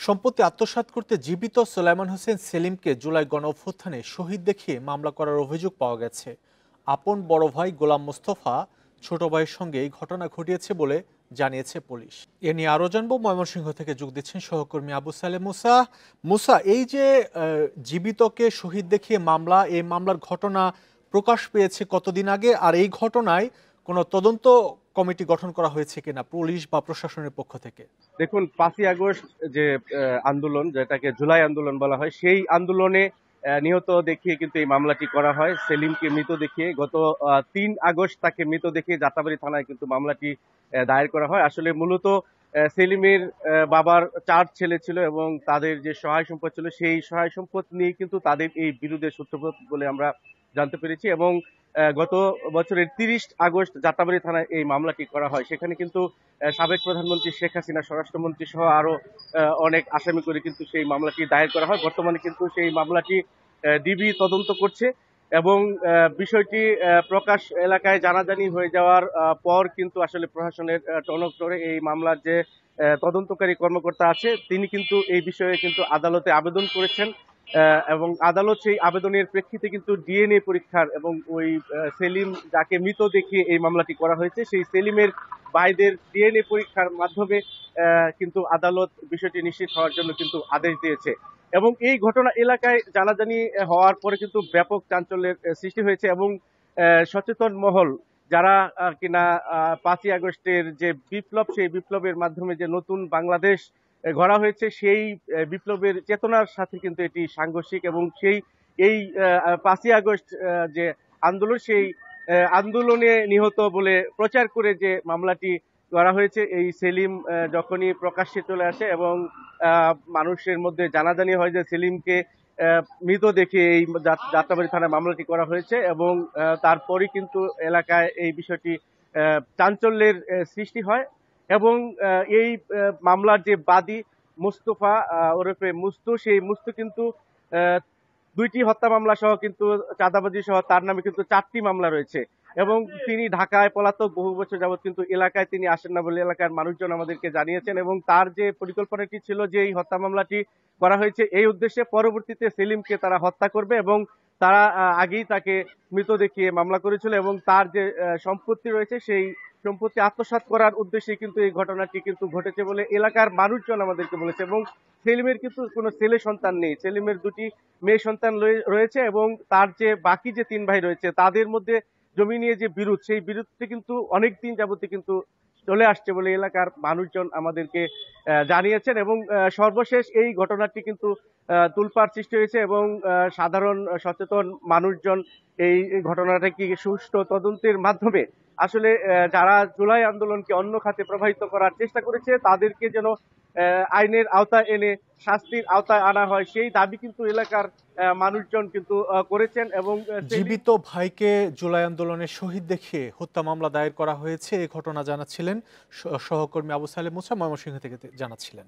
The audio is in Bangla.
সম্পত্তি আত্মসাৎ করতে জীবিত সোলাইমান হোসেন সেলিমকে জুলাই গণঅভ্যুত্থানে শহীদ দেখিয়ে মামলা করার অভিযোগ পাওয়া গেছে। আপন বড় ভাই গোলাম মোস্তফা ছোট ভাইয়ের সঙ্গে এই ঘটনা ঘটিয়েছে বলে জানিয়েছে পুলিশ। এ নিয়ে আরো জানবো, ময়মনসিংহ থেকে যোগ দিচ্ছেন সহকর্মী আবু সালে মুসা। মুসা, এই যে জীবিতকে শহীদ দেখিয়ে মামলা, এই মামলার ঘটনা প্রকাশ পেয়েছে কতদিন আগে, আর এই ঘটনায় কোনো তদন্ত কমিটি গঠন করা হয়েছে কিনা পুলিশ বা প্রশাসনের পক্ষ থেকে? দেখুন, 5ই আগস্ট যে আন্দোলন, যেটাকে জুলাই আন্দোলন বলা হয়, সেই আন্দোলনে নিহত দেখিয়ে কিন্তু এই মামলাটি করা হয়। সেলিমকে মৃত দেখিয়ে গত 3 আগস্ট তাকে মৃত দেখিয়ে যাত্রাবাড়ী থানায় কিন্তু মামলাটি দায়ের করা হয়। আসলে মূলত সেলিমের বাবার 4 ছেলে ছিল এবং তাদের যে সহায় সম্পদ ছিল, সেই সহায় সম্পদ নিয়ে কিন্তু তাদের এই বিরোধের সূত্রপাত বলে আমরা জানতে পেরেছি। এবং গত বছরের 30 আগস্ট যাত্রাবাড়ী থানায় এই মামলাটি করা হয়। সেখানে কিন্তু সাবেক প্রধানমন্ত্রী শেখ হাসিনা, স্বরাষ্ট্রমন্ত্রী সহ আরো অনেক আসামি করে কিন্তু সেই মামলাটি দায়ের করা হয়। বর্তমানে কিন্তু সেই মামলাটি ডিবি তদন্ত করছে এবং বিষয়টি প্রকাশ এলাকায় জানাজানি হয়ে যাওয়ার পর কিন্তু আসলে প্রশাসনের টনক নড়ে। এই মামলার যে তদন্তকারী কর্মকর্তা আছে, তিনি কিন্তু এই বিষয়ে কিন্তু আদালতে আবেদন করেছেন এবং আদালত সেই আবেদনের প্রেক্ষিতে কিন্তু ডিএনএ পরীক্ষার এবং ওই সেলিম যাকে মৃত দেখিয়ে এই মামলাটি করা হয়েছে, সেই সেলিমের ভাইদের ডিএনএ পরীক্ষার মাধ্যমে কিন্তু আদালত বিষয়টি নিশ্চিত হওয়ার জন্য কিন্তু আদেশ দিয়েছে। এবং এই ঘটনা এলাকায় জানাজানি হওয়ার পরে কিন্তু ব্যাপক চাঞ্চল্যের সৃষ্টি হয়েছে এবং সচেতন মহল যারা কিনা 5ই আগস্টের যে বিপ্লব, সেই বিপ্লবের মাধ্যমে যে নতুন বাংলাদেশ গড়া হয়েছে, সেই বিপ্লবের চেতনার সাথে কিন্তু এটি সাংঘর্ষিক। এবং সেই এই 5ই আগস্ট যে আন্দোলন, সেই আন্দোলনে নিহত বলে প্রচার করে যে মামলাটি করা হয়েছে, এই সেলিম যখনই প্রকাশ্যে চলে আসে এবং মানুষের মধ্যে জানাজানি হয় যে সেলিমকে মৃত দেখে এই যাত্রাবাড়ী থানায় মামলাটি করা হয়েছে এবং তারপরই কিন্তু এলাকায় এই বিষয়টি চাঞ্চল্যের সৃষ্টি হয়। এবং এই মামলার যে বাদী মুস্তফা ওরফে মুস্তু, সেই মুস্তু কিন্তু আহ, 2টি হত্যা মামলা সহ কিন্তু চাঁদাবাজি সহ তার নামে কিন্তু 4টি মামলা রয়েছে। এবং তিনি ঢাকায় পলাতক, বহু বছর যাবৎ কিন্তু এলাকায় তিনি আসেন না বলে এলাকার মানুষজন আমাদেরকে জানিয়েছেন। এবং তার যে পরিকল্পনাটি ছিল যে এই হত্যা মামলাটি করা হয়েছে এই উদ্দেশ্যে, পরবর্তীতে সেলিমকে তারা হত্যা করবে এবং তারা আগেই তাকে মৃত দেখিয়ে মামলা করেছিল এবং তার যে সম্পত্তি রয়েছে, সেই সম্পত্তি আত্মসাৎ করার উদ্দেশ্যে কিন্তু এই ঘটনাটি কিন্তু ঘটেছে বলে এলাকার মানুষজন আমাদেরকে বলেছে। এবং সেলিমের কিন্তু কোনো ছেলে সন্তান নেই, সেলিমের 2টি মেয়ে সন্তান রয়েছে এবং তার যে বাকি যে 3 ভাই রয়েছে, তাদের মধ্যে জমি নিয়ে যে বিরোধ, সেই বিরোধটি কিন্তু অনেকদিন যাবতীয় কিন্তু চলে আসছে বলে এলাকার মানুষজন আমাদেরকে জানিয়েছেন। এবং সর্বশেষ এই ঘটনাটি কিন্তু তুলপাড় সৃষ্টি হয়েছে এবং সাধারণ সচেতন মানুষজন এই ঘটনাটাকে সুষ্ঠু তদন্তের মাধ্যমে আসলে যারা জুলাই আন্দোলনকে অন্য খাতে প্রবাহিত করার চেষ্টা করেছে, তাদেরকে যেন আইনের আওতায় এনে শাস্তির আওতায় আনা হয়, সেই দাবি কিন্তু এলাকার মানুষজন কিন্তু করেছেন। এবং জীবিত ভাইকে জুলাই আন্দোলনে শহীদ দেখিয়ে হত্যা মামলা দায়ের করা হয়েছে, এই ঘটনা জানাচ্ছিলেন সহকর্মী আবু সালে মুসা, ময়মনসিংহ থেকে জানাচ্ছিলেন।